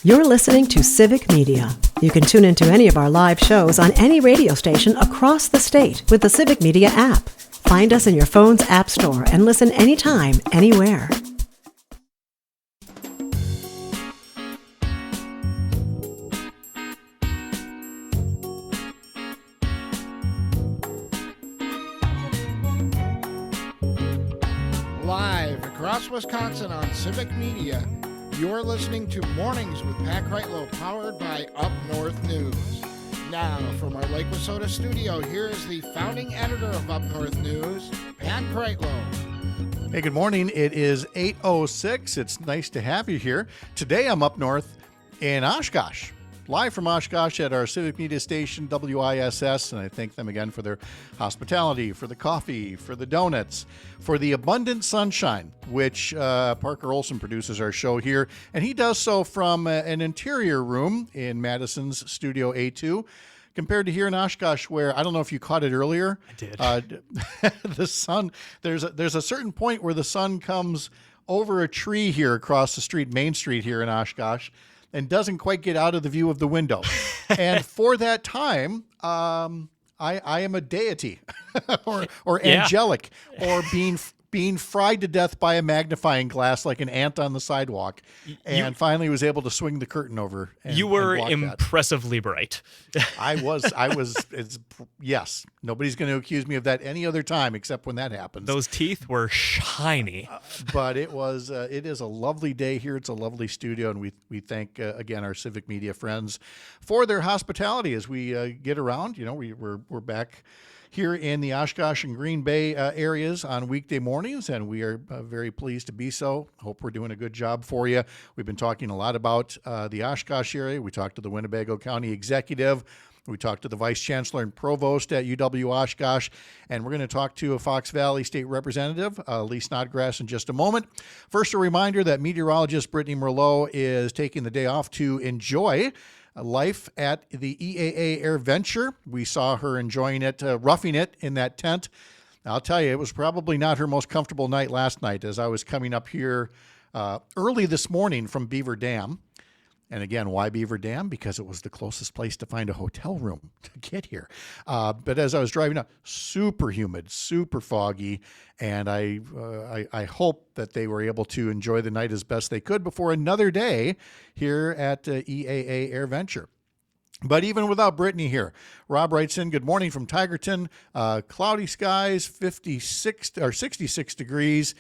You're listening to Civic Media. You can tune into any of our live shows on any radio station across the state with the Civic Media app. Find us in your phone's app store and listen anytime, anywhere. Live across Wisconsin on Civic Media, you're listening to Mornings with Pat Kreitlow, powered by Up North News. Now, from our Lake Wissota studio, here is the founding editor of Up North News, Pat Kreitlow. Hey, good morning. It is 8:06. It's nice to have you here. Today I'm up north in Oshkosh, live from Oshkosh at our Civic Media station, WISS, and I thank them again for their hospitality, for the coffee, for the donuts, for the abundant sunshine, which Parker Olson produces our show here, and he does so from an interior room in Madison's Studio A2, compared to here in Oshkosh, where, I don't know if you caught it earlier. I did. The sun, there's a certain point where the sun comes over a tree here across the street, Main Street here in Oshkosh, and doesn't quite get out of the view of the window. And for that time, I am a deity or angelic, or being fried to death by a magnifying glass like an ant on the sidewalk, and finally was able to swing the curtain over. You were impressively bright. I was. Yes. Nobody's going to accuse me of that any other time except when that happens. Those teeth were shiny. But it is a lovely day here. It's a lovely studio, and we thank again our Civic Media friends for their hospitality as we get around. You know, we're back here in the Oshkosh and Green Bay areas on weekday mornings, and we are very pleased to be so. Hope we're doing a good job for you. We've been talking a lot about the Oshkosh area. We talked to the Winnebago County Executive. We talked to the Vice Chancellor and Provost at UW Oshkosh, and we're going to talk to a Fox Valley State Representative, Lee Snodgrass, in just a moment. First, a reminder that meteorologist Brittany Merlot is taking the day off to enjoy life at the EAA Air Venture. We saw her enjoying it, roughing it in that tent. I'll tell you, it was probably not her most comfortable night last night as I was coming up here early this morning from Beaver Dam. And again, why Beaver Dam? Because it was the closest place to find a hotel room to get here. But as I was driving up, super humid, super foggy, and I hope that they were able to enjoy the night as best they could before another day here at EAA Air Venture. But even without Brittany here, Rob writes in, good morning from Tigerton. Cloudy skies, 56 or 66 degrees.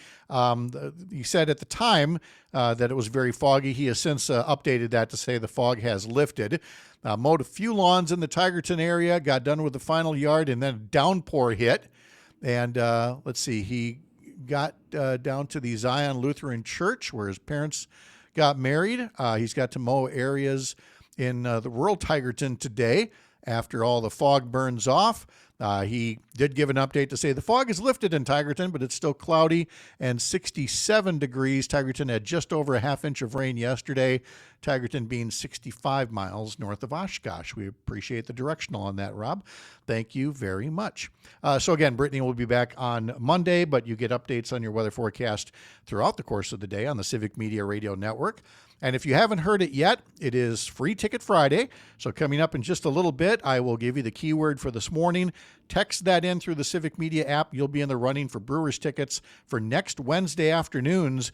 He said at the time that it was very foggy. He has since updated that to say the fog has lifted. Mowed a few lawns in the Tigerton area, got done with the final yard, and then a downpour hit. And let's see, he got down to the Zion Lutheran Church where his parents got married. He's got to mow areas in the rural Tigerton today after all the fog burns off. He did give an update to say the fog is lifted in Tigerton, but it's still cloudy and 67 degrees. Tigerton had just over a half inch of rain yesterday, Tigerton being 65 miles north of Oshkosh. We appreciate the directional on that, Rob. Thank you very much. So again, Brittany will be back on Monday, but you get updates on your weather forecast throughout the course of the day on the Civic Media Radio Network. And if you haven't heard it yet, it is Free Ticket Friday. So coming up in just a little bit, I will give you the keyword for this morning. Text that in through the Civic Media app. You'll be in the running for Brewers tickets for next Wednesday afternoon's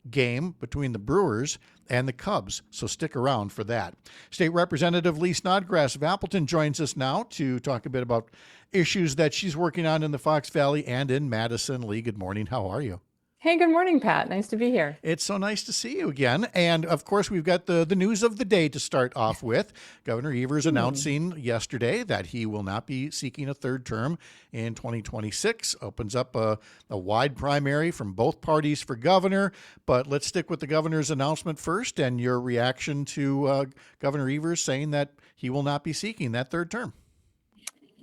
game between the Brewers and the Cubs. So stick around for that. State Representative Lee Snodgrass of Appleton joins us now to talk a bit about issues that she's working on in the Fox Valley and in Madison. Lee, good morning. How are you? Hey, good morning, Pat. Nice to be here. It's so nice to see you again. And of course, we've got the news of the day to start off with. Governor Evers announcing yesterday that he will not be seeking a third term in 2026. Opens up a wide primary from both parties for governor. But let's stick with the governor's announcement first and your reaction to Governor Evers saying that he will not be seeking that third term.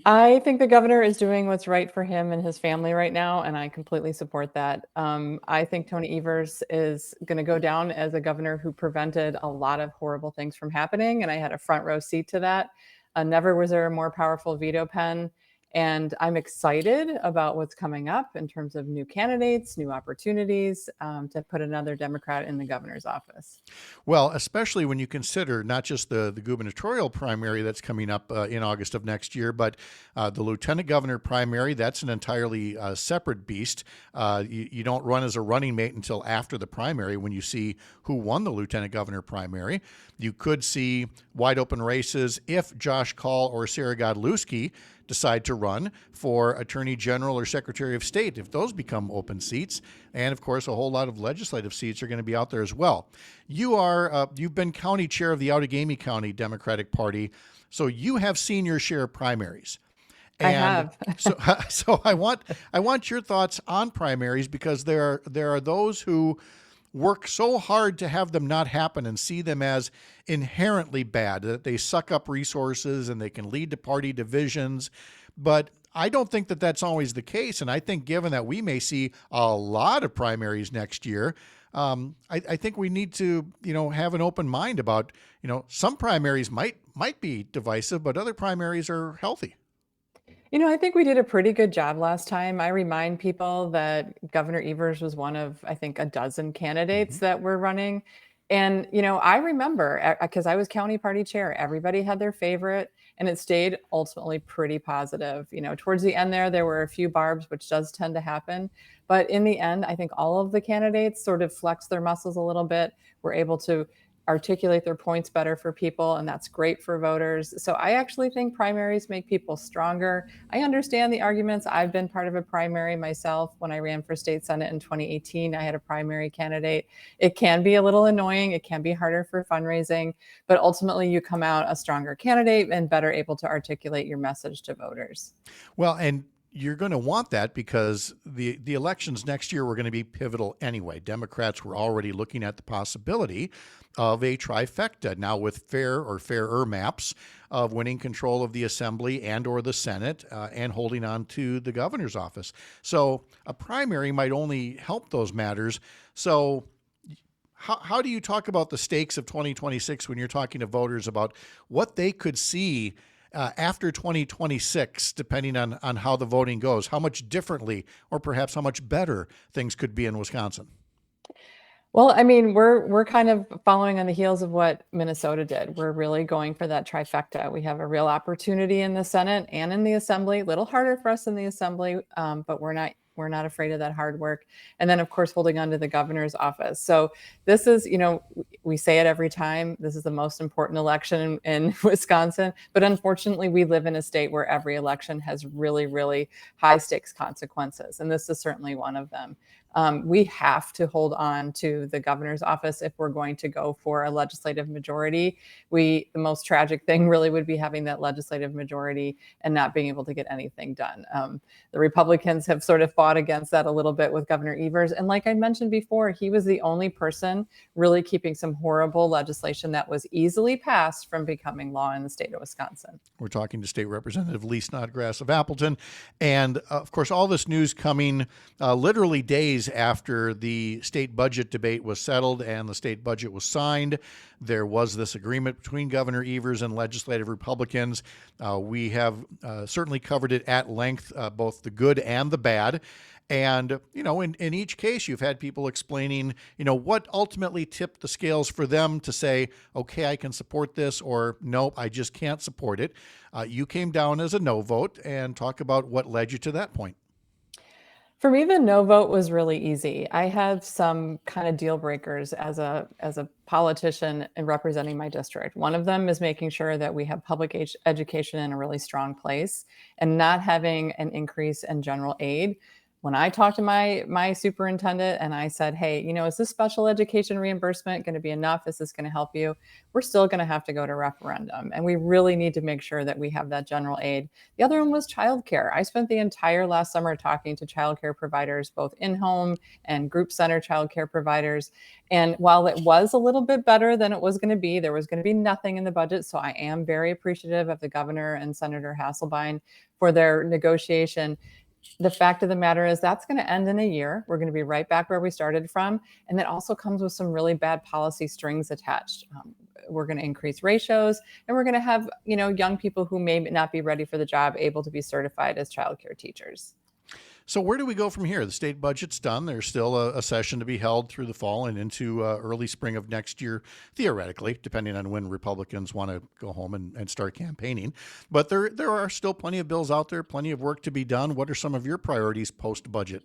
I think the governor is doing what's right for him and his family right now, and I completely support that. I think Tony Evers is going to go down as a governor who prevented a lot of horrible things from happening, and I had a front row seat to that. Never was there a more powerful veto pen, And I'm excited about what's coming up in terms of new candidates, new opportunities to put another Democrat in the governor's office. Well, especially when you consider not just the gubernatorial primary that's coming up in August of next year, but the lieutenant governor primary. That's an entirely separate beast. You don't run as a running mate until after the primary when you see who won the lieutenant governor primary. You could see wide open races if Josh Kaul or Sarah Godlewski decide to run for Attorney General or Secretary of State, if those become open seats. And of course, a whole lot of legislative seats are going to be out there as well. You've been county chair of the Outagamie County Democratic Party, so you have seen your share of primaries. I have. so I want your thoughts on primaries, because there are those who work so hard to have them not happen and see them as inherently bad, that they suck up resources and they can lead to party divisions. But I don't think that that's always the case. And I think given that we may see a lot of primaries next year, I think we need to, have an open mind about, some primaries might be divisive, but other primaries are healthy. I think we did a pretty good job last time. I remind people that Governor Evers was one of, I think, a dozen candidates that were running. And, I remember, because I was county party chair, everybody had their favorite, and it stayed ultimately pretty positive. Towards the end there were a few barbs, which does tend to happen. But in the end, I think all of the candidates sort of flexed their muscles a little bit, were able to articulate their points better for people, and that's great for voters. So I actually think primaries make people stronger. I understand the arguments. I've been part of a primary myself. When I ran for state senate in 2018, I had a primary candidate. It can be a little annoying. It can be harder for fundraising, but ultimately you come out a stronger candidate and better able to articulate your message to voters. Well, and you're going to want that because the elections next year were going to be pivotal anyway. Democrats were already looking at the possibility of a trifecta now with fair or fairer maps of winning control of the assembly and or the Senate and holding on to the governor's office. So a primary might only help those matters. So how do you talk about the stakes of 2026 when you're talking to voters about what they could see after 2026, depending on how the voting goes, how much differently or perhaps how much better things could be in Wisconsin? Well, I mean, we're kind of following on the heels of what Minnesota did. We're really going for that trifecta. We have a real opportunity in the Senate and in the Assembly. A little harder for us in the Assembly, but we're not afraid of that hard work. And then, of course, holding on to the governor's office. So this is, we say it every time, this is the most important election in Wisconsin. But unfortunately, we live in a state where every election has really, really high stakes consequences. And this is certainly one of them. We have to hold on to the governor's office if we're going to go for a legislative majority. The most tragic thing really would be having that legislative majority and not being able to get anything done. The Republicans have sort of fought against that a little bit with Governor Evers. And like I mentioned before, he was the only person really keeping some horrible legislation that was easily passed from becoming law in the state of Wisconsin. We're talking to State Representative Lee Snodgrass of Appleton. And of course, all this news coming literally days after the state budget debate was settled and the state budget was signed. There was this agreement between Governor Evers and legislative Republicans. We have certainly covered it at length, both the good and the bad. And, in each case, you've had people explaining, what ultimately tipped the scales for them to say, okay, I can support this, or nope, I just can't support it. You came down as a no vote, and talk about what led you to that point. For me, the no vote was really easy. I have some kind of deal breakers as a politician and representing my district. One of them is making sure that we have public education in a really strong place and not having an increase in general aid. When I talked to my superintendent and I said, hey, is this special education reimbursement going to be enough? Is this going to help you? We're still going to have to go to referendum. And we really need to make sure that we have that general aid. The other one was childcare. I spent the entire last summer talking to childcare providers, both in-home and group center childcare providers. And while it was a little bit better than it was going to be, there was going to be nothing in the budget. So I am very appreciative of the governor and Senator Hasselbein for their negotiation. The fact of the matter is that's going to end in a year. We're going to be right back where we started from. And that also comes with some really bad policy strings attached. we're going to increase ratios, and we're going to have, young people who may not be ready for the job able to be certified as childcare teachers. So where do we go from here? The state budget's done. There's still a session to be held through the fall and into early spring of next year, theoretically, depending on when Republicans want to go home and start campaigning. But there are still plenty of bills out there, plenty of work to be done. What are some of your priorities post-budget?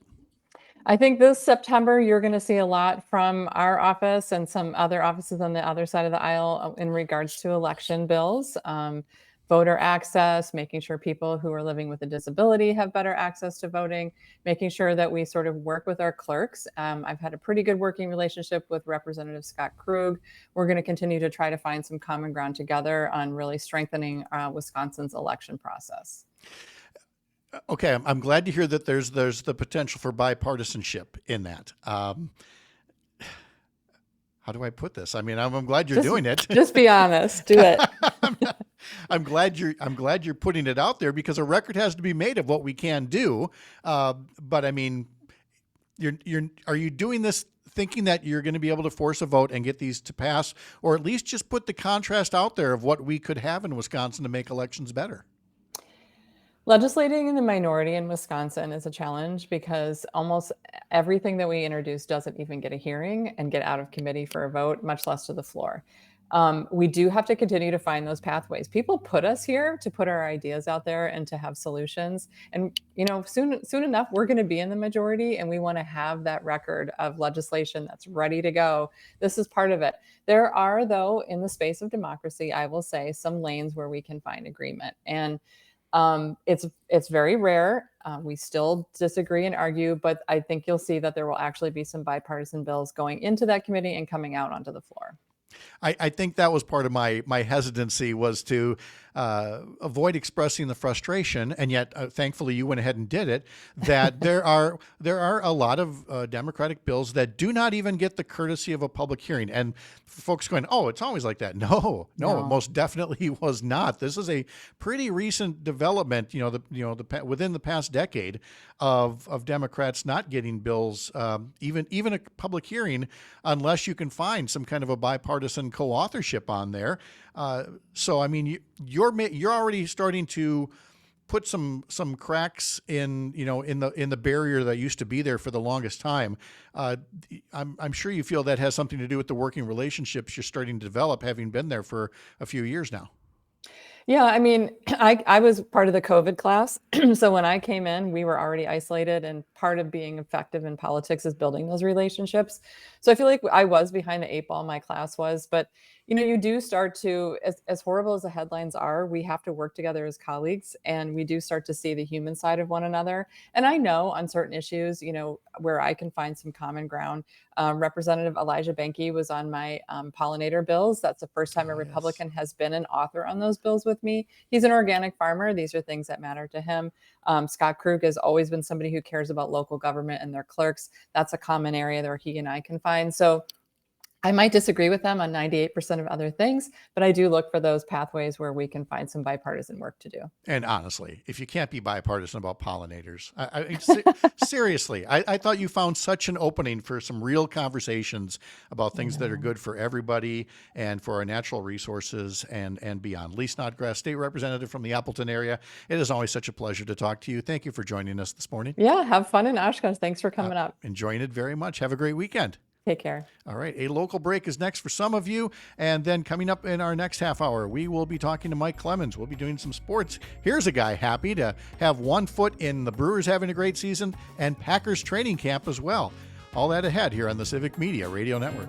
I think this September, you're going to see a lot from our office and some other offices on the other side of the aisle in regards to election bills. Voter access, making sure people who are living with a disability have better access to voting, making sure that we sort of work with our clerks. I've had a pretty good working relationship with Representative Scott Krug. We're going to continue to try to find some common ground together on really strengthening Wisconsin's election process. Okay, I'm glad to hear that there's the potential for bipartisanship in that. How do I put this? I mean, I'm glad you're doing it. Just be honest. Do it. I'm glad you're putting it out there, because a record has to be made of what we can do. But I mean, are you doing this thinking that you're going to be able to force a vote and get these to pass, or at least just put the contrast out there of what we could have in Wisconsin to make elections better? Legislating in the minority in Wisconsin is a challenge because almost everything that we introduce doesn't even get a hearing and get out of committee for a vote, much less to the floor. We do have to continue to find those pathways. People put us here to put our ideas out there and to have solutions. And, soon enough, we're going to be in the majority, and we want to have that record of legislation that's ready to go. This is part of it. There are, though, in the space of democracy, I will say, some lanes where we can find agreement. And it's very rare. We still disagree and argue, but I think you'll see that there will actually be some bipartisan bills going into that committee and coming out onto the floor. I think that was part of my hesitancy, was to avoid expressing the frustration, and yet thankfully you went ahead and did it, that there are a lot of Democratic bills that do not even get the courtesy of a public hearing. And folks going, oh, it's always like that. No, it most definitely was not. This is a pretty recent development, within the past decade of Democrats not getting bills, even a public hearing, unless you can find some kind of a bipartisan co-authorship on there. So I mean, you're already starting to put some cracks in the barrier that used to be there for the longest time. I'm sure you feel that has something to do with the working relationships you're starting to develop, having been there for a few years now. Yeah, I mean, I was part of the COVID class. So when I came in, we were already isolated, and part of being effective in politics is building those relationships. So I feel like I was behind the eight ball, my class was, but you do start to, as horrible as the headlines are, we have to work together as colleagues, and we do start to see the human side of one another. And I know on certain issues, where I can find some common ground. Representative Elijah Benke was on my pollinator bills. That's the first time a Republican has been an author on those bills with me. He's an organic farmer. These are things that matter to him. Scott Krug has always been somebody who cares about local government and their clerks. That's a common area where he and I can find. So I might disagree with them on 98% of other things, but I do look for those pathways where we can find some bipartisan work to do. And honestly, if you can't be bipartisan about pollinators, seriously, I thought you found such an opening for some real conversations about things that are good for everybody and for our natural resources and beyond. Lee Snodgrass, State Representative from the Appleton area. It is always such a pleasure to talk to you. Thank you for joining us this morning. Yeah, have fun in Oshkosh. Thanks for coming up. Enjoying it very much. Have a great weekend. Take care. All right. A local break is next for some of you. And then coming up in our next half hour, we will be talking to Mike Clemens. We'll be doing some sports. Here's a guy happy to have one foot in the Brewers having a great season and Packers training camp as well. All that ahead here on the Civic Media Radio Network.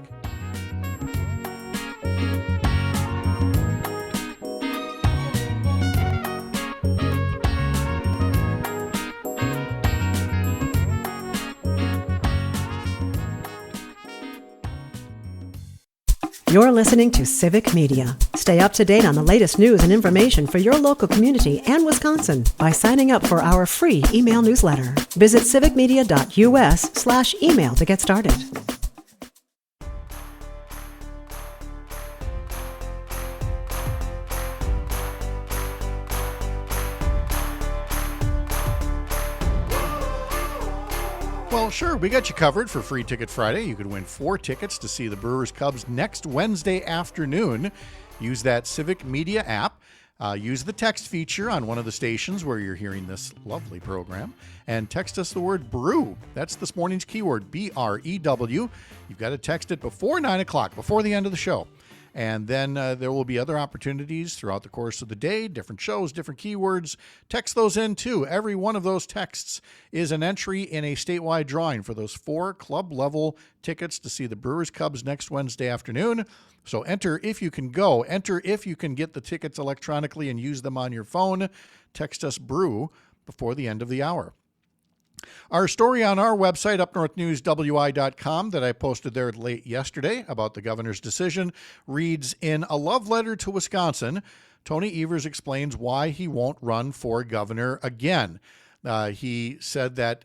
You're listening to Civic Media. Stay up to date on the latest news and information for your local community and Wisconsin by signing up for our free email newsletter. Visit civicmedia.us/email to get started. Well, sure, we got you covered for Free Ticket Friday. You could win 4 tickets to see the Brewers Cubs next Wednesday afternoon. Use that Civic Media app. Use the text feature on one of the stations where you're hearing this lovely program, and text us the word brew. That's this morning's keyword, BREW. You've got to text it before 9 o'clock, before the end of the show. And then there will be other opportunities throughout the course of the day, different shows, different keywords. Text those in too. Every one of those texts is an entry in a statewide drawing for those 4 club-level tickets to see the Brewers Cubs next Wednesday afternoon. So enter if you can go. Enter if you can get the tickets electronically and use them on your phone. Text us brew before the end of the hour. Our story on our website, upnorthnewswi.com, that I posted there late yesterday about the governor's decision reads, in a love letter to Wisconsin, Tony Evers explains why he won't run for governor again. He said that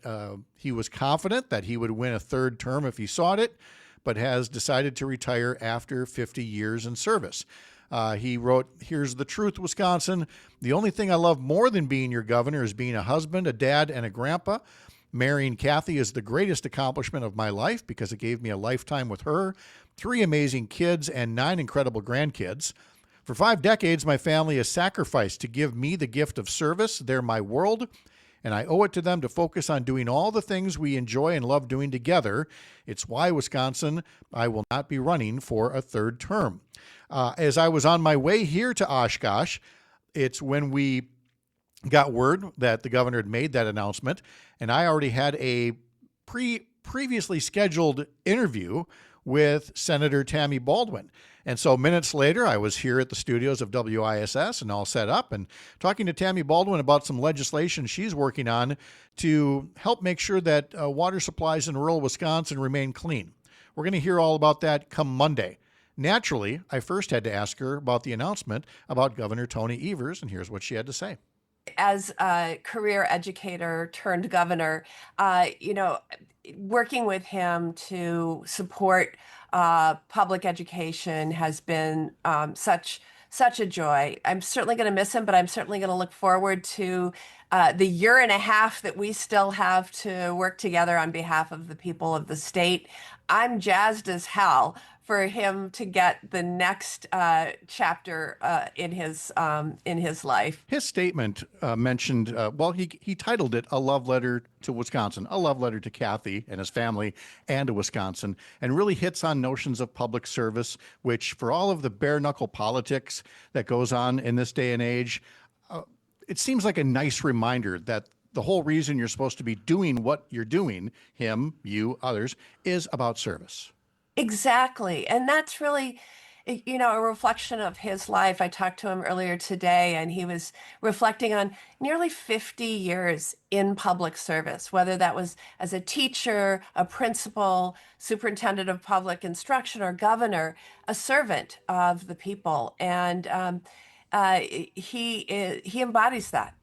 he was confident that he would win a 3rd term if he sought it, but has decided to retire after 50 years in service. He wrote, here's the truth, Wisconsin. The only thing I love more than being your governor is being a husband, a dad, and a grandpa. Marrying Kathy is the greatest accomplishment of my life because it gave me a lifetime with her, 3 amazing kids, and 9 incredible grandkids. For 5 decades, my family has sacrificed to give me the gift of service. They're my world, and I owe it to them to focus on doing all the things we enjoy and love doing together. It's why, Wisconsin, I will not be running for a 3rd term. As I was on my way here to Oshkosh, it's when we got word that the governor had made that announcement, and I already had a previously scheduled interview with Senator Tammy Baldwin. And so minutes later, I was here at the studios of WISS and all set up and talking to Tammy Baldwin about some legislation she's working on to help make sure that water supplies in rural Wisconsin remain clean. We're going to hear all about that come Monday. Naturally, I first had to ask her about the announcement about Governor Tony Evers, and here's what she had to say. As a career educator turned governor, working with him to support public education has been such a joy. I'm certainly going to miss him, but I'm certainly going to look forward to the year and a half that we still have to work together on behalf of the people of the state. I'm jazzed as hell for him to get the next chapter in his life. His statement mentioned, he titled it "A Love Letter to Wisconsin," a love letter to Kathy and his family and to Wisconsin, and really hits on notions of public service, which for all of the bare knuckle politics that goes on in this day and age, it seems like a nice reminder that the whole reason you're supposed to be doing what you're doing, him, you, others, is about service. Exactly. And that's really, a reflection of his life. I talked to him earlier today, and he was reflecting on nearly 50 years in public service, whether that was as a teacher, a principal, superintendent of public instruction, or governor, a servant of the people. And he embodies that.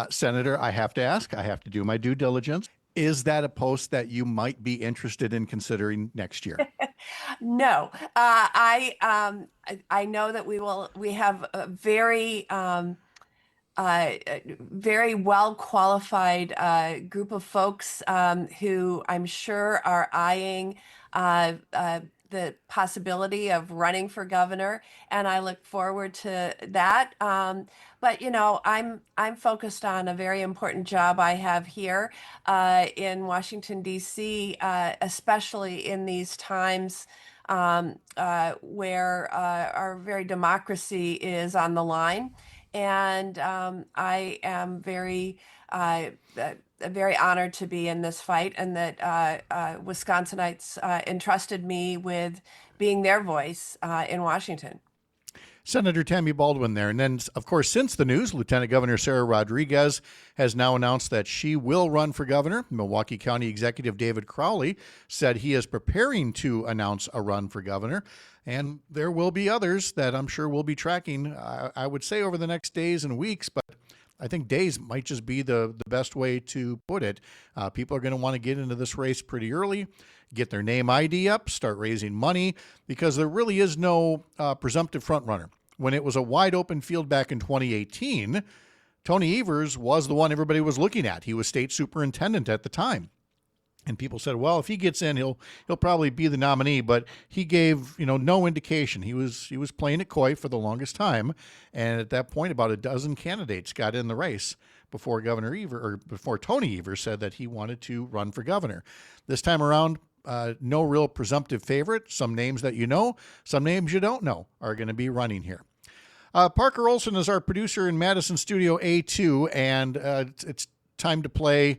Senator, I have to ask, I have to do my due diligence. Is that a post that you might be interested in considering next year? No, I know that we have a very well qualified group of folks who I'm sure are eyeing the possibility of running for governor, and I look forward to that. But I'm focused on a very important job I have here in Washington, D.C., especially in these times where our very democracy is on the line. And I am very honored to be in this fight, and that Wisconsinites entrusted me with being their voice in Washington. Senator Tammy Baldwin there. And then, of course, since the news, Lieutenant Governor Sarah Rodriguez has now announced that she will run for governor. Milwaukee County Executive David Crowley said he is preparing to announce a run for governor. And there will be others that I'm sure we'll be tracking, I would say, over the next days and weeks. But I think days might just be the best way to put it. People are going to want to get into this race pretty early, get their name ID up, start raising money, because there really is no presumptive front runner. When it was a wide open field back in 2018, Tony Evers was the one everybody was looking at. He was state superintendent at the time. And people said, well, if he gets in, he'll probably be the nominee. But he gave no indication. He was playing it coy for the longest time, and at that point, about a dozen candidates got in the race before before Tony Evers said that he wanted to run for governor. This time around, no real presumptive favorite. Some names that you know, some names you don't know are going to be running here. Parker Olson is our producer in Madison Studio A2, and it's time to play.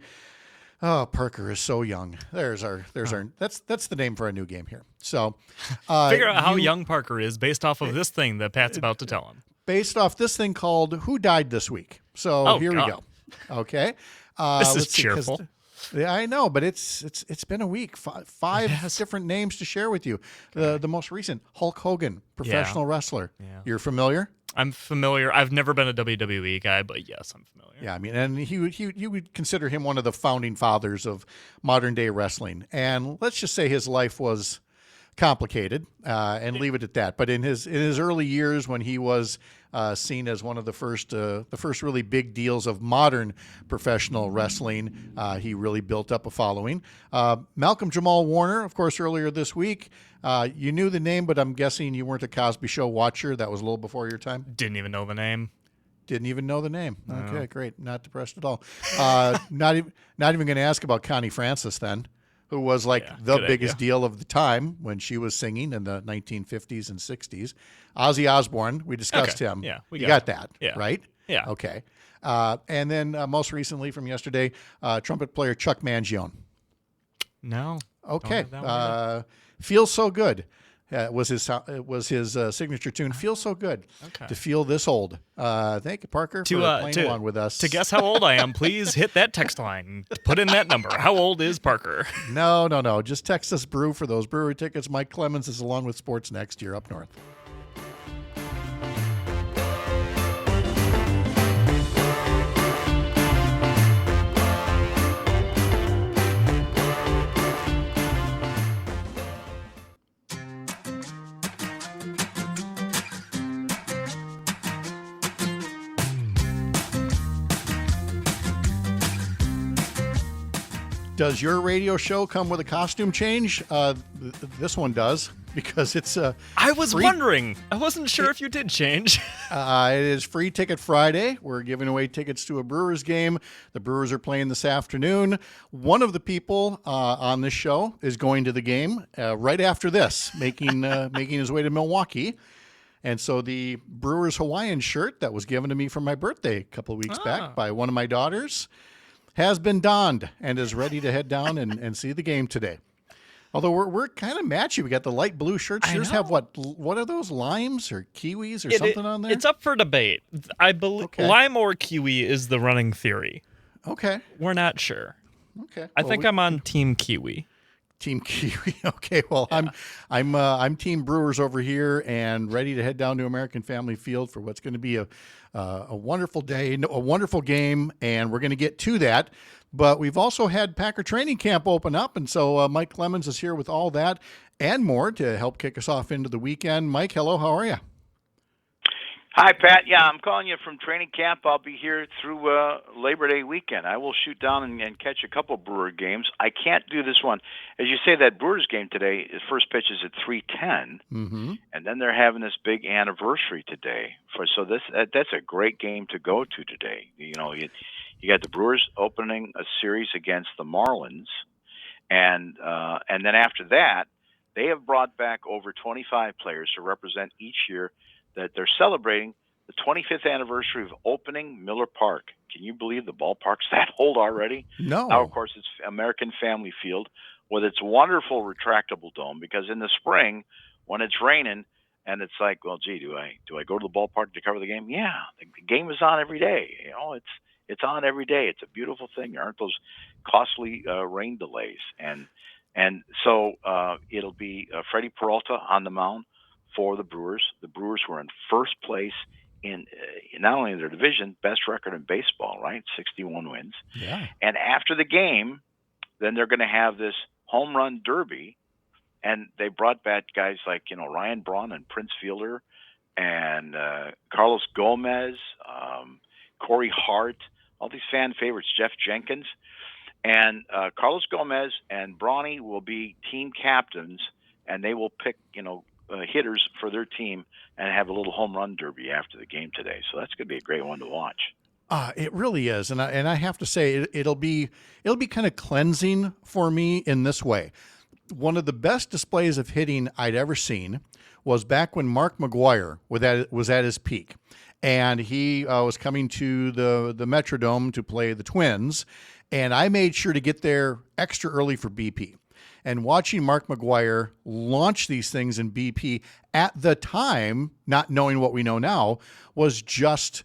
Oh, Parker is so young. That's the name for our new game here. So, figure out how young Parker is based off of this thing that Pat's about to tell him. Based off this thing called "Who Died This Week." So here we go. Okay, this is cheerful. Yeah, I know, but it's been a week. Five different names to share with you. The most recent, Hulk Hogan, professional wrestler. Yeah. You're familiar? I'm familiar. I've never been a WWE guy, but yes, I'm familiar. Yeah, I mean, and you would consider him one of the founding fathers of modern day wrestling. And let's just say his life was complicated, and leave it at that. But in his early years, when he was seen as one of the first really big deals of modern professional wrestling, he really built up a following. Malcolm Jamal Warner, of course, earlier this week. You knew the name, but I'm guessing you weren't a Cosby Show watcher. That was a little before your time. Didn't even know the name. Didn't even know the name. No. Okay, great. Not depressed at all. Not even going to ask about Connie Francis then, who was the biggest deal of the time when she was singing in the 1950s and 60s. Ozzy Osbourne, we discussed him. Yeah, you got that, yeah. right? Yeah. Okay. And then most recently from yesterday, trumpet player Chuck Mangione. No. Okay. Feels So Good. Was his signature tune. Feels so good to feel this old. Thank you, Parker, for playing along with us. To guess how old I am, please hit that text line. Put in that number. How old is Parker? No. Just text us Brew for those brewery tickets. Mike Clemens is along with Sports Next year up north. Does your radio show come with a costume change? This one does, because it's I was wondering. I wasn't sure if you did change. It is Free Ticket Friday. We're giving away tickets to a Brewers game. The Brewers are playing this afternoon. One of the people on this show is going to the game right after this, making his way to Milwaukee. And so the Brewers Hawaiian shirt that was given to me for my birthday a couple of weeks back by one of my daughters has been donned and is ready to head down and see the game today. Although we're kind of matchy. We got the light blue shirts. Yours have what are those, limes or kiwis or something on there? It's up for debate. I believe lime or kiwi is the running theory. Okay. We're not sure. Okay. I think I'm on Team Kiwi. Team Kiwi. Okay. Well, yeah. I'm Team Brewers over here and ready to head down to American Family Field for what's going to be a wonderful day, a wonderful game, and we're going to get to that. But we've also had Packer training camp open up, and so Mike Clemens is here with all that and more to help kick us off into the weekend. Mike, hello. How are you? Hi, Pat. Yeah, I'm calling you from training camp. I'll be here through Labor Day weekend. I will shoot down and catch a couple Brewer games. I can't do this one. As you say, that Brewers game today, the first pitch is at 3:10, and then they're having this big anniversary today. That's a great game to go to today. You know, you got the Brewers opening a series against the Marlins, and then after that, they have brought back over 25 players to represent each year. That they're celebrating the 25th anniversary of opening Miller Park. Can you believe the ballpark's that old already? No. Now, of course, it's American Family Field with its wonderful retractable dome, because in the spring, when it's raining and it's like, well, gee, do I go to the ballpark to cover the game? Yeah, the game is on every day. You know, it's on every day. It's a beautiful thing. There aren't those costly rain delays. And so it'll be Freddie Peralta on the mound for the Brewers. The Brewers were in first place in not only in their division, best record in baseball, right? 61 wins. Yeah. And after the game, then they're going to have this home run derby, and they brought back guys like, Ryan Braun and Prince Fielder and Carlos Gomez, Corey Hart, all these fan favorites, Jeff Jenkins. And Carlos Gomez and Brawny will be team captains, and they will pick, hitters for their team and have a little home run derby after the game today. So that's going to be a great one to watch. It really is, and I have to say it'll be kind of cleansing for me in this way. One of the best displays of hitting I'd ever seen was back when Mark McGwire was at his peak, and he was coming to the Metrodome to play the Twins, and I made sure to get there extra early for BP. And watching Mark McGwire launch these things in BP at the time, not knowing what we know now, was just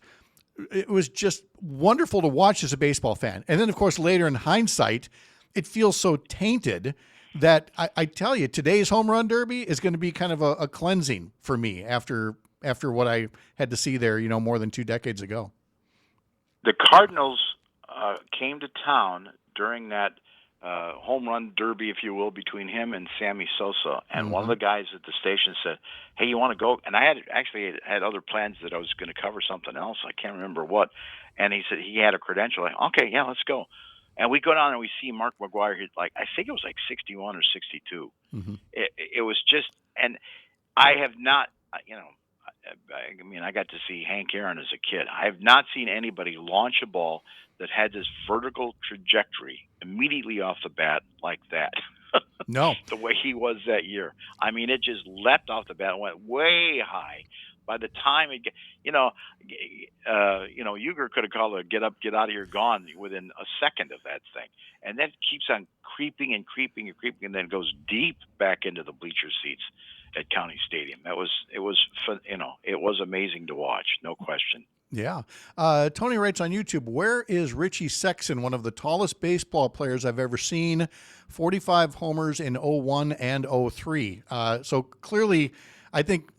wonderful to watch as a baseball fan. And then, of course, later in hindsight, it feels so tainted that I tell you, today's home run derby is going to be kind of a cleansing for me after what I had to see there, more than 2 decades ago. The Cardinals came to town during that home run derby, if you will, between him and Sammy Sosa. And one of the guys at the station said, "Hey, you want to go?" And I had other plans that I was going to cover something else. I can't remember what. And he said he had a credential. Okay, yeah, let's go. And we go down and we see Mark McGwire hit I think it was 61 or 62. It was just, and I have not, I got to see Hank Aaron as a kid. I have not seen anybody launch a ball that had this vertical trajectory immediately off the bat like that. No. The way he was that year. It just leapt off the bat and went way high. By the time Uger could have called a get up, get out of here, gone within a second of that thing. And then keeps on creeping and creeping and creeping, and then goes deep back into the bleacher seats at County Stadium. It was amazing to watch, no question. Yeah. Tony writes on YouTube, where is Richie Sexson, one of the tallest baseball players I've ever seen? 45 homers in 01 and 03. So clearly, I think,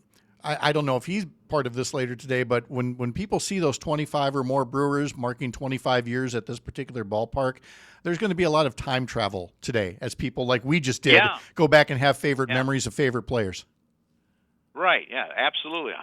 I don't know if he's part of this later today, but when people see those 25 or more Brewers marking 25 years at this particular ballpark, there's going to be a lot of time travel today as people like we just did go back and have favorite memories of favorite players. Right. Yeah, absolutely.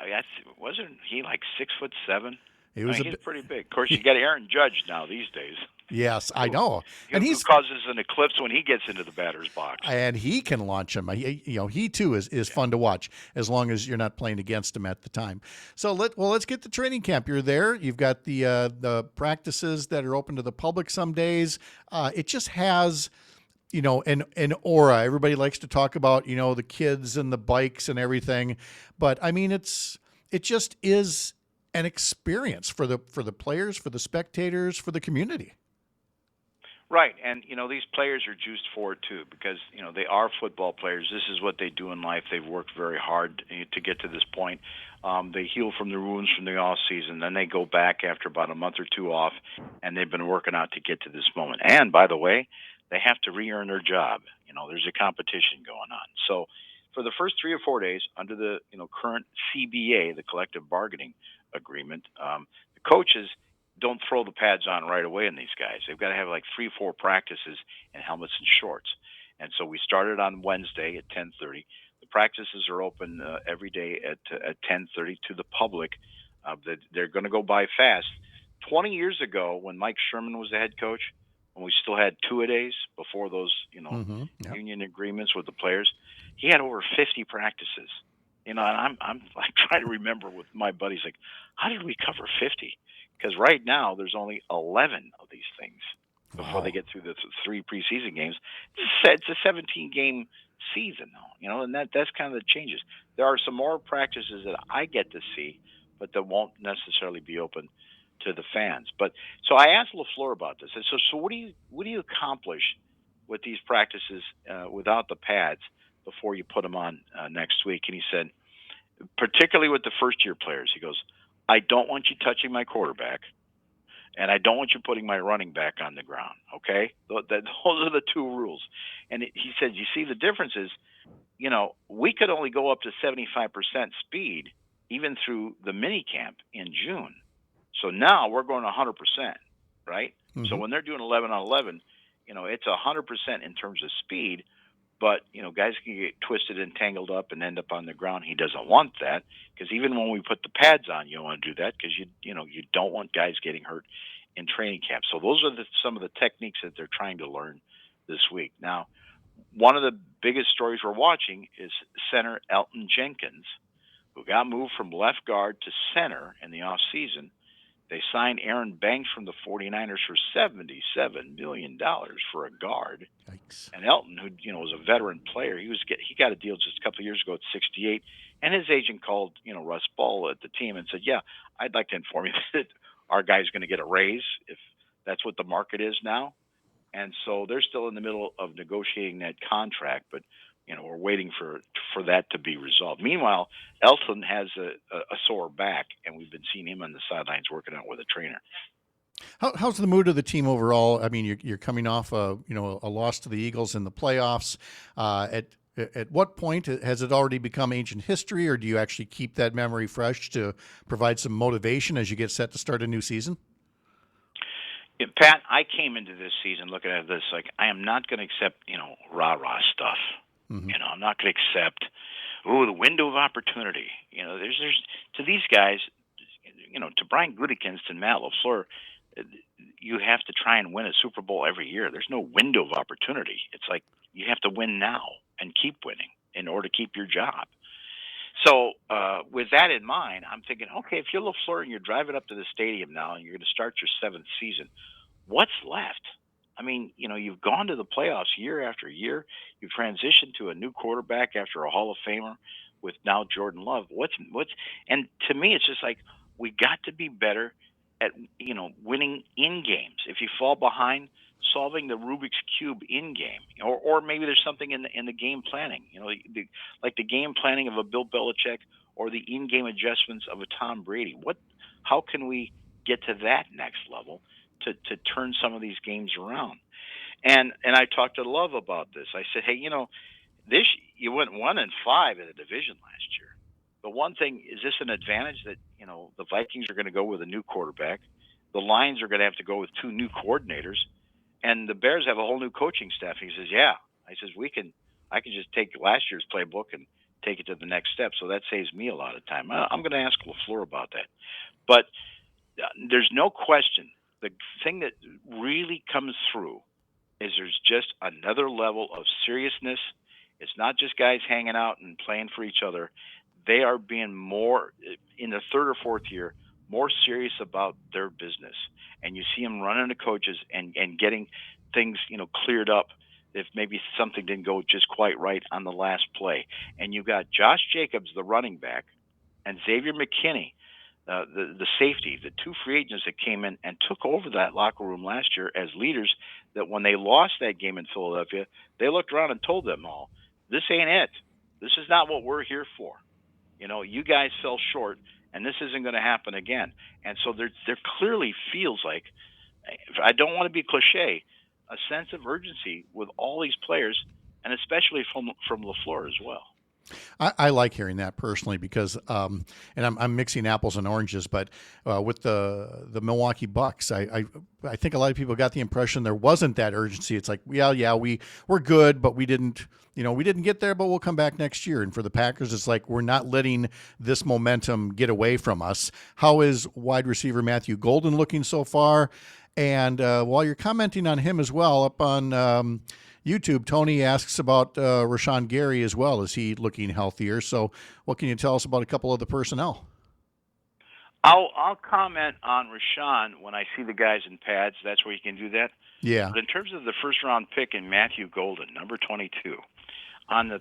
Wasn't he like 6'7"? He's pretty big. Of course, you got Aaron Judge now these days. Yes, I know. And he causes an eclipse when he gets into the batter's box. And he can launch him. He too is fun to watch as long as you're not playing against him at the time. So let's get to training camp. You're there. You've got the practices that are open to the public some days. It just has an aura. Everybody likes to talk about, the kids and the bikes and everything. But it just is an experience for the players, for the spectators, for the community. Right. And, these players are juiced for it too, because, they are football players. This is what they do in life. They've worked very hard to get to this point. They heal from the wounds from the off season. Then they go back after about a month or two off, and they've been working out to get to this moment. And by the way, they have to re-earn their job. There's a competition going on. So for the first 3 or 4 days under the, current CBA, the collective bargaining agreement, the coaches don't throw the pads on right away in these guys. They've got to have like 3-4 practices in helmets and shorts. And so we started on Wednesday at 10:30. The practices are open every day at 10:30 to the public. They're going to go by fast. 20 years ago, when Mike Sherman was the head coach, when we still had two-a-days before those, union agreements with the players, he had over 50 practices. And I'm like trying to remember with my buddies, like, how did we cover 50? Because right now there's only 11 of these things before they get through the 3 preseason games. It's a 17-game season, though, and that's kind of the changes. There are some more practices that I get to see, but that won't necessarily be open to the fans. But so I asked LaFleur about this. So what do you accomplish with these practices without the pads before you put them on next week? And he said, particularly with the first-year players, he goes, I don't want you touching my quarterback, and I don't want you putting my running back on the ground, okay? Those are the 2 rules. And he said, you see, the difference is, we could only go up to 75% speed even through the mini camp in June. So now we're going 100%, right? Mm-hmm. So when they're doing 11 on 11, it's 100% in terms of speed, but, guys can get twisted and tangled up and end up on the ground. He doesn't want that, because even when we put the pads on, you don't want to do that, because you don't want guys getting hurt in training camp. So those are some of the techniques that they're trying to learn this week. Now, one of the biggest stories we're watching is center Elton Jenkins, who got moved from left guard to center in the offseason. They signed Aaron Banks from the 49ers for $77 million for a guard. Yikes. And Elton, who was a veteran player, he got a deal just a couple of years ago at 68. And his agent called Russ Ball at the team and said, "Yeah, I'd like to inform you that our guy's going to get a raise if that's what the market is now." And so they're still in the middle of negotiating that contract, but we're waiting for that to be resolved. Meanwhile, Elton has a sore back, and we've been seeing him on the sidelines working out with a trainer. How's the mood of the team overall? I mean, you're coming off a loss to the Eagles in the playoffs. At what point has it already become ancient history, or do you actually keep that memory fresh to provide some motivation as you get set to start a new season? Yeah, Pat, I came into this season looking at this like I am not going to accept rah-rah stuff. Mm-hmm. I'm not going to accept the window of opportunity. There's to these guys, to Brian Gutekunst and Matt LaFleur, you have to try and win a Super Bowl every year. There's no window of opportunity. It's like you have to win now and keep winning in order to keep your job. So with that in mind, I'm thinking, okay, if you're LaFleur and you're driving up to the stadium now and you're going to start your seventh season, what's left? I mean, you've gone to the playoffs year after year. You've transitioned to a new quarterback after a Hall of Famer with now Jordan Love. And to me, it's just like we got to be better at winning in games. If you fall behind, solving the Rubik's Cube in game, or maybe there's something in the game planning. Like the game planning of a Bill Belichick or the in-game adjustments of a Tom Brady. How can we get to that next level to turn some of these games around? And I talked to Love about this. I said, hey, this you went 1-5 in the division last year. The one thing, is this an advantage that the Vikings are going to go with a new quarterback, the Lions are going to have to go with two new coordinators, and the Bears have a whole new coaching staff? He says, yeah. I says, I can just take last year's playbook and take it to the next step. So that saves me a lot of time. I'm going to ask LaFleur about that. But there's no question. The thing that really comes through is there's just another level of seriousness. It's not just guys hanging out and playing for each other. They are being more, in the third or fourth year, more serious about their business. And you see them running to coaches and getting things, cleared up if maybe something didn't go just quite right on the last play. And you got Josh Jacobs, the running back, and Xavier McKinney, the safety, the two free agents that came in and took over that locker room last year as leaders, that when they lost that game in Philadelphia, they looked around and told them all, this ain't it. This is not what we're here for. You guys fell short, and this isn't going to happen again. And so there clearly feels like, I don't want to be cliche, a sense of urgency with all these players, and especially from LaFleur as well. I like hearing that personally because, and I'm mixing apples and oranges, but with the Milwaukee Bucks, I think a lot of people got the impression there wasn't that urgency. It's like, we're good, but we didn't get there, but we'll come back next year. And for the Packers, it's like, we're not letting this momentum get away from us. How is wide receiver Matthew Golden looking so far? And while you're commenting on him as well, up on YouTube, Tony asks about Rashawn Gary as well. Is he looking healthier? So what can you tell us about a couple of the personnel? I'll comment on Rashawn when I see the guys in pads. That's where you can do that. Yeah. But in terms of the first-round pick in Matthew Golden, number 22, on the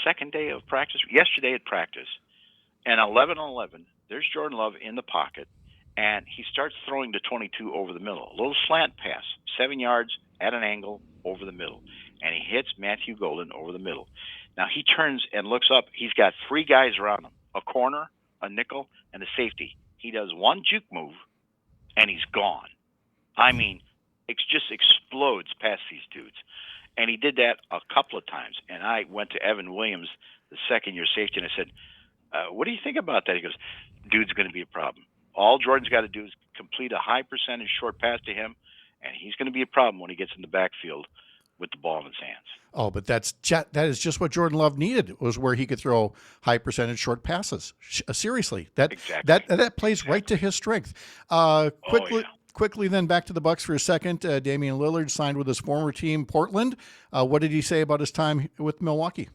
second day of practice, yesterday at practice, and 11-11, there's Jordan Love in the pocket, and he starts throwing to 22 over the middle. A little slant pass, 7 yards at an angle over the middle, and he hits Matthew Golden over the middle. Now he turns and looks up. He's got three guys around him, a corner, a nickel, and a safety. He does one juke move, and he's gone. I mean, it just explodes past these dudes. And he did that a couple of times. And I went to Evan Williams, the second-year safety, and I said, what do you think about that? He goes, dude's going to be a problem. All Jordan's got to do is complete a high percentage short pass to him, and he's going to be a problem when he gets in the backfield with the ball in his hands. Oh, but that is just what Jordan Love needed, was where he could throw high percentage short passes. Seriously, that plays right to his strength. quickly then back to the Bucks for a second. Damian Lillard signed with his former team, Portland. What did he say about his time with Milwaukee?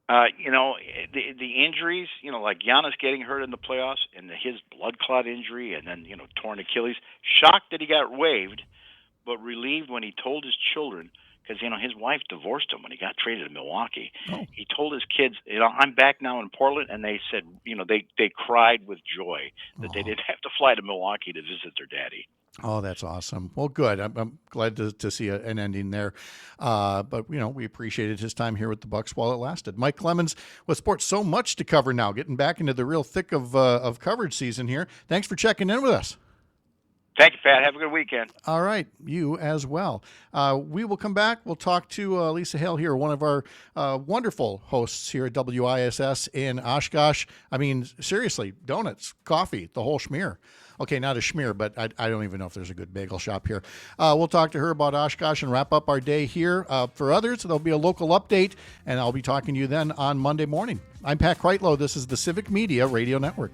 The injuries, like Giannis getting hurt in the playoffs and his blood clot injury and then, torn Achilles. Shocked that he got waived, but relieved when he told his children, because, his wife divorced him when he got traded to Milwaukee. Oh. He told his kids, I'm back now in Portland, and they said, they cried with joy that they didn't have to fly to Milwaukee to visit their daddy. Oh, that's awesome. Well, good. I'm glad to see an ending there. But, we appreciated his time here with the Bucks while it lasted. Mike Clemens with sports, so much to cover now, getting back into the real thick of coverage season here. Thanks for checking in with us. Thank you, Pat. Have a good weekend. All right. You as well. We will come back. We'll talk to Lisa Hale here, one of our wonderful hosts here at WISS in Oshkosh. I mean, seriously, donuts, coffee, the whole schmear. Okay, not a schmear, but I don't even know if there's a good bagel shop here. We'll talk to her about Oshkosh and wrap up our day here. For others, there'll be a local update, and I'll be talking to you then on Monday morning. I'm Pat Kreitlow. This is the Civic Media Radio Network.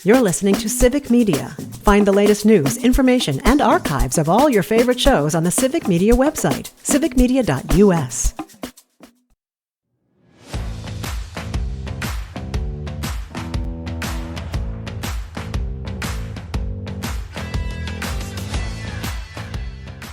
You're listening to Civic Media. Find the latest news, information, and archives of all your favorite shows on the Civic Media website, civicmedia.us.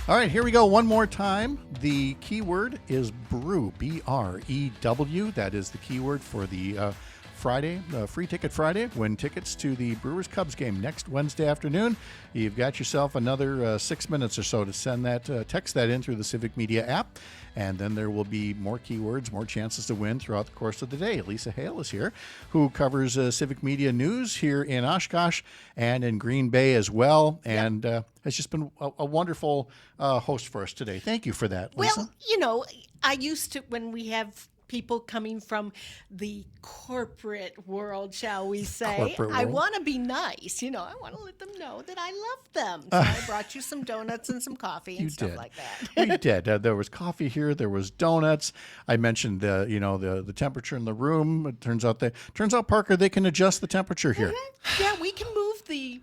All right, here we go one more time. The keyword is brew, B-R-E-W. That is the keyword for the Friday, Free Ticket Friday. Win tickets to the Brewers-Cubs game next Wednesday afternoon. You've got yourself another 6 minutes or so to send that, text that in through the Civic Media app, and then there will be more keywords, more chances to win throughout the course of the day. Lisa Hale is here, who covers Civic Media news here in Oshkosh and in Green Bay as well, and has just been a wonderful host for us today. Thank you for that, Lisa. Well, I used to, when we have people coming from the corporate world, shall we say, I want to be nice. I want to let them know that I love them. So I brought you some donuts and some coffee and stuff like that. We did. There was coffee here. There was donuts. I mentioned the temperature in the room. It turns out, Parker, they can adjust the temperature here. Mm-hmm. Yeah, we can move the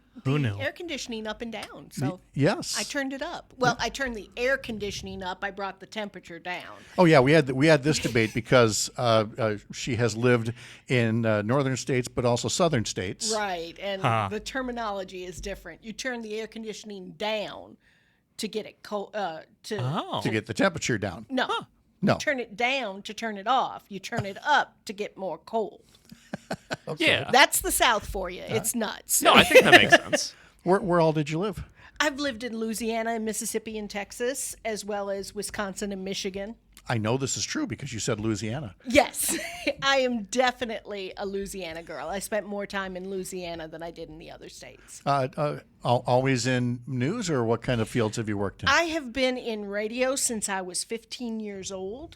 air conditioning up and down. So yes, I turned it up. Well, I turned the air conditioning up. I brought the temperature down. Oh yeah, we had this debate because she has lived in northern states, but also southern states. Right, and the terminology is different. You turn the air conditioning down to get it cold. To get the temperature down. No. No. You turn it down to turn it off. You turn it up to get more cold. Okay. Yeah. That's the South for you. It's nuts. No, I think that makes sense. Where all did you live? I've lived in Louisiana and Mississippi and Texas, as well as Wisconsin and Michigan. I know this is true because you said Louisiana. Yes, I am definitely a Louisiana girl. I spent more time in Louisiana than I did in the other states. Always in news, or what kind of fields have you worked in? I have been in radio since I was 15 years old.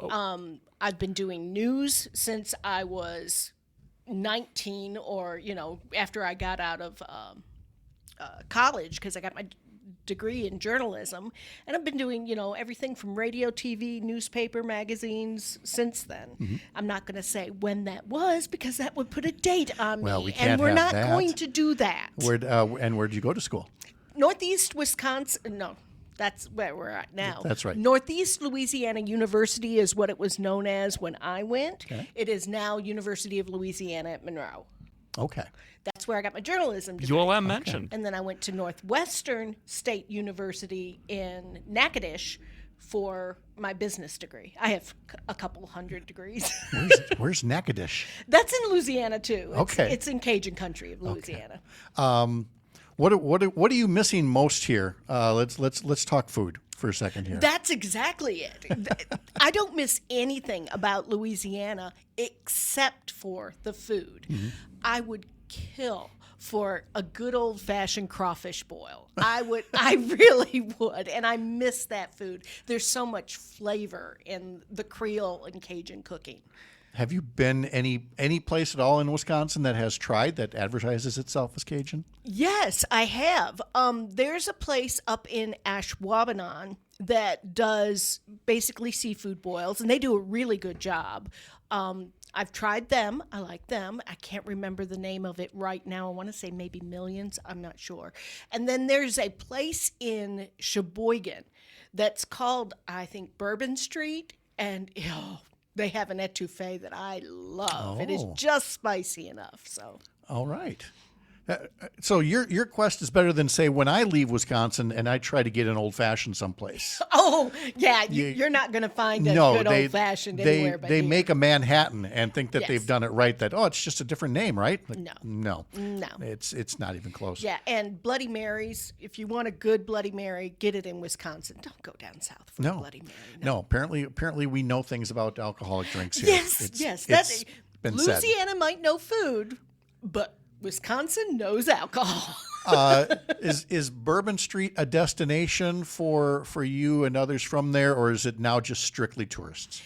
Oh. I've been doing news since I was 19, or, after I got out of college, because I got my degree in journalism, and I've been doing everything from radio, TV, newspaper, magazines since then. Mm-hmm. I'm not going to say when that was, because that would put a date on me, we can't and we're not that. going to do that. Where'd you go to school? Northeast Wisconsin. No, that's where we're at now. That's right. Northeast Louisiana University is what it was known as when I went. Okay. It is now University of Louisiana at Monroe. Okay. That's where I got my journalism degree. ULM mentioned. And then I went to Northwestern State University in Natchitoches for my business degree. I have a couple hundred degrees. Where's Natchitoches? That's in Louisiana too. It's in Cajun country of Louisiana. Okay. What are you missing most here? Let's talk food for a second here. That's exactly it. I don't miss anything about Louisiana except for the food. Mm-hmm. I would kill for a good old-fashioned crawfish boil. I really would, and I miss that food. There's so much flavor in the Creole and Cajun cooking. Have you been any place at all in Wisconsin that has tried, that advertises itself as Cajun? Yes, I have. There's a place up in Ashwaubenon. that does basically seafood boils, and they do a really good job. I've tried them. I like them. I can't remember the name of it right now. I want to say maybe Millions. I'm not sure. And then there's a place in Sheboygan that's called, I think, Bourbon Street. And they have an etouffee that I love. It is just spicy enough. So. All right. So your quest is better than, say, when I leave Wisconsin and I try to get an old-fashioned someplace. Oh, yeah. You're not going to find a good old-fashioned anywhere but they here. make a Manhattan and think that Yes. they've done it right, that, it's just a different name, right? Like, No. No. It's not even close. Yeah, and Bloody Marys, if you want a good Bloody Mary, get it in Wisconsin. Don't go down south for a Bloody Mary. No, apparently we know things about alcoholic drinks here. Yes. It's been said. Louisiana might know food, but Wisconsin knows alcohol. Is Bourbon Street a destination for you and others from there, or is it now just strictly tourists?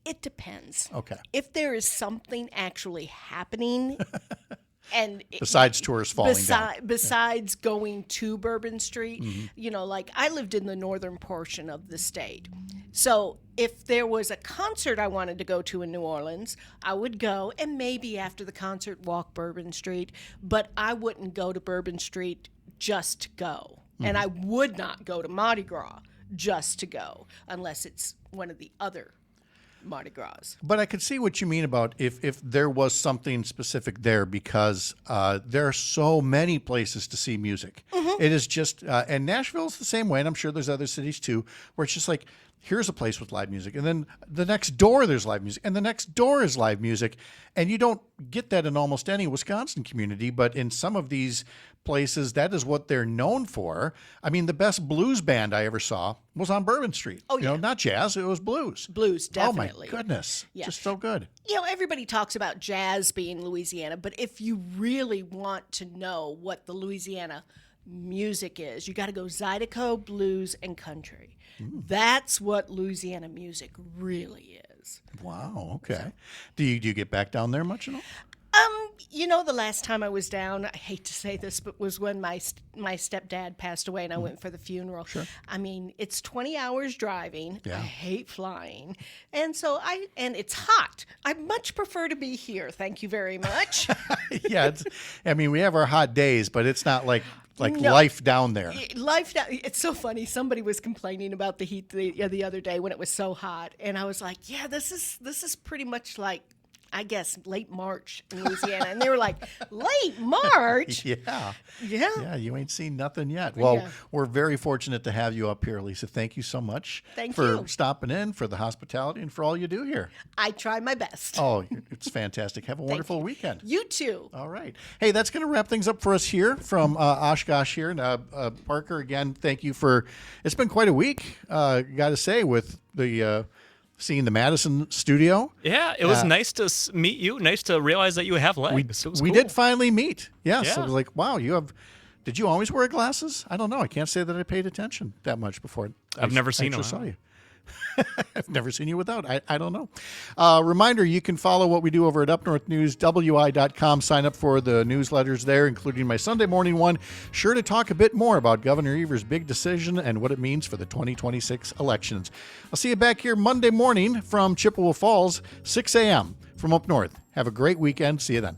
It depends. Okay. If there is something actually happening, and besides tourists falling down. Besides going to Bourbon Street, like I lived in the northern portion of the state. So if there was a concert I wanted to go to in New Orleans, I would go and maybe after the concert walk Bourbon Street, but I wouldn't go to Bourbon Street just to go. And I would not go to Mardi Gras just to go unless it's one of the other Mardi Gras. But I could see what you mean about if there was something specific there, because there are so many places to see music. It is just, and Nashville's the same way, and I'm sure there's other cities too, where it's just like, here's a place with live music, and then the next door there's live music, and the next door is live music, and you don't get that in almost any Wisconsin community, but in some of these places, that is what they're known for. I mean, the best blues band I ever saw was on Bourbon Street. Oh, yeah. Not jazz, it was blues. Blues, definitely. Oh, my goodness. Yeah. Just so good. Everybody talks about jazz being Louisiana, but if you really want to know what the Louisiana music is, you got to go Zydeco, blues, and country. That's what Louisiana music really is. Wow, okay. Do you get back down there much at all? The last time I was down, I hate to say this, but was when my stepdad passed away and I went for the funeral. Sure. I mean, it's 20 hours driving. Yeah. I hate flying. And so and it's hot. I much prefer to be here. Thank you very much. Yeah. We have our hot days, but it's not like No. life down there. It's so funny. Somebody was complaining about the heat the other day when it was so hot. And I was like, yeah, this is pretty much like, I guess, late March in Louisiana. And they were like, late March? Yeah. Yeah. You ain't seen nothing yet. Well, Yeah. We're very fortunate to have you up here, Lisa. Thank you so much for stopping in, for the hospitality, and for all you do here. I try my best. Oh, it's fantastic. Have a wonderful weekend. You too. All right. Hey, that's going to wrap things up for us here from Oshkosh here. Parker, again, thank you it's been quite a week, got to say, with the... seeing the Madison studio. Yeah, it was nice to meet you. Nice to realize that you have legs. It was we cool. did finally meet. Yes. Yeah. It was like, wow, did you always wear glasses? I don't know. I can't say that I paid attention that much before. I've never seen them. Saw you. I've never seen you without. I don't know. Reminder, you can follow what we do over at upnorthnewswi.com. Sign up for the newsletters there, including my Sunday morning one. Sure to talk a bit more about Governor Evers' big decision and what it means for the 2026 elections. I'll see you back here Monday morning from Chippewa Falls, 6 a.m. from up north. Have a great weekend. See you then.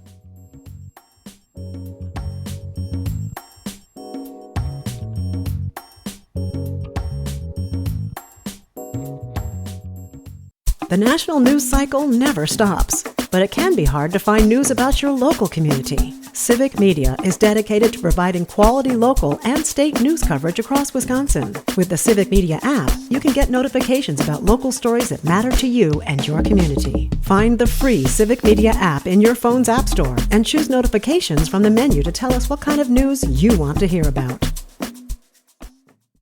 The national news cycle never stops, but it can be hard to find news about your local community. Civic Media is dedicated to providing quality local and state news coverage across Wisconsin. With the Civic Media app, you can get notifications about local stories that matter to you and your community. Find the free Civic Media app in your phone's app store and choose notifications from the menu to tell us what kind of news you want to hear about.